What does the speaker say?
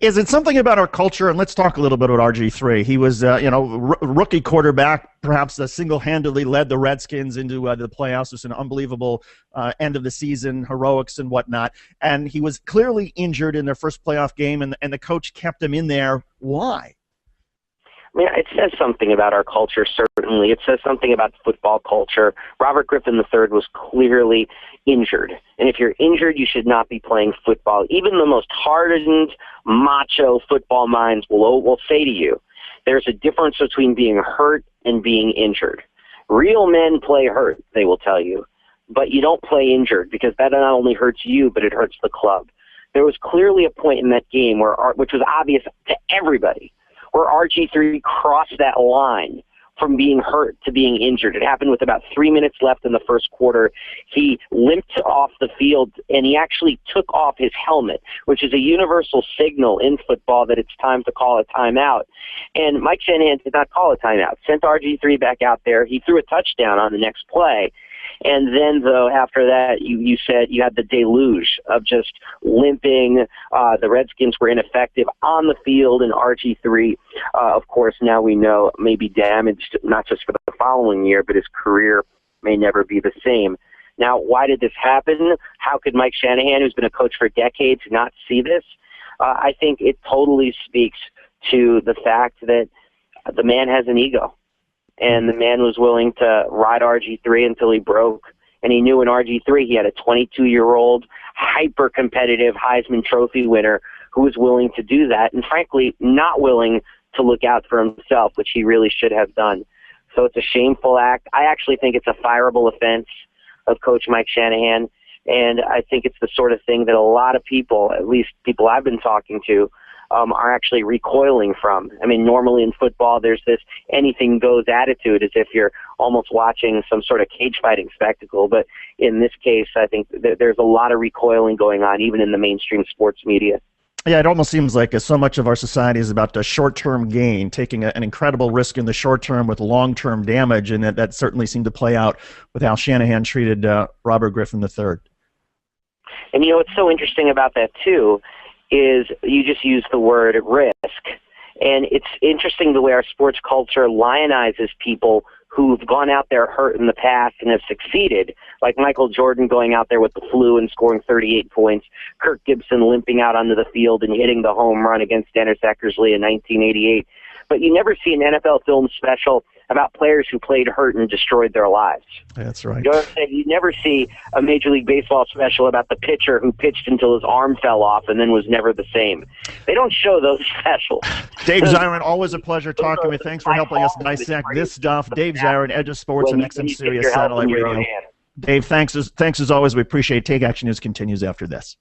Is it something about our culture? And let's talk a little bit about RG3. He was, rookie quarterback, perhaps single-handedly led the Redskins into the playoffs. It was an unbelievable end of the season, heroics and whatnot. And he was clearly injured in their first playoff game, and the coach kept him in there. Why? I mean, it says something about our culture, certainly. It says something about football culture. Robert Griffin III was clearly injured. And if you're injured, you should not be playing football. Even the most hardened, macho football minds will say to you, there's a difference between being hurt and being injured. Real men play hurt, they will tell you. But you don't play injured, because that not only hurts you, but it hurts the club. There was clearly a point in that game which was obvious to everybody, where RG3 crossed that line from being hurt to being injured. It happened with about 3 minutes left in the first quarter. He limped off the field, and he actually took off his helmet, which is a universal signal in football that it's time to call a timeout. And Mike Shanahan did not call a timeout, sent RG3 back out there. He threw a touchdown on the next play. And then, though, after that, you said you had the deluge of just limping. The Redskins were ineffective on the field, and RG3, of course, now we know may be damaged, not just for the following year, but his career may never be the same. Now, why did this happen? How could Mike Shanahan, who's been a coach for decades, not see this? I think it totally speaks to the fact that the man has an ego. And the man was willing to ride RG3 until he broke. And he knew in RG3 he had a 22-year-old, hyper-competitive Heisman Trophy winner who was willing to do that, and frankly, not willing to look out for himself, which he really should have done. So it's a shameful act. I actually think it's a fireable offense of Coach Mike Shanahan, and I think it's the sort of thing that a lot of people, at least people I've been talking to, are actually recoiling from. I mean, normally in football, there's this anything goes attitude, as if you're almost watching some sort of cage fighting spectacle. But in this case, I think there's a lot of recoiling going on, even in the mainstream sports media. Yeah, it almost seems like so much of our society is about a short-term gain, taking an incredible risk in the short term with long-term damage, and that certainly seemed to play out with how Shanahan treated Robert Griffin III. And what's so interesting about that, too, is you just used the word risk. And it's interesting the way our sports culture lionizes people who've gone out there hurt in the past and have succeeded, like Michael Jordan going out there with the flu and scoring 38 points, Kirk Gibson limping out onto the field and hitting the home run against Dennis Eckersley in 1988. But you never see an NFL film special about players who played hurt and destroyed their lives. That's right. You never see a Major League Baseball special about the pitcher who pitched until his arm fell off and then was never the same. They don't show those specials. Dave Zirin, always a pleasure talking with you. Thanks for helping us dissect this stuff. Dave Zirin, Edge of Sports and XM Sirius Satellite Radio. Dave, thanks as always. We appreciate it. Take Action News continues after this.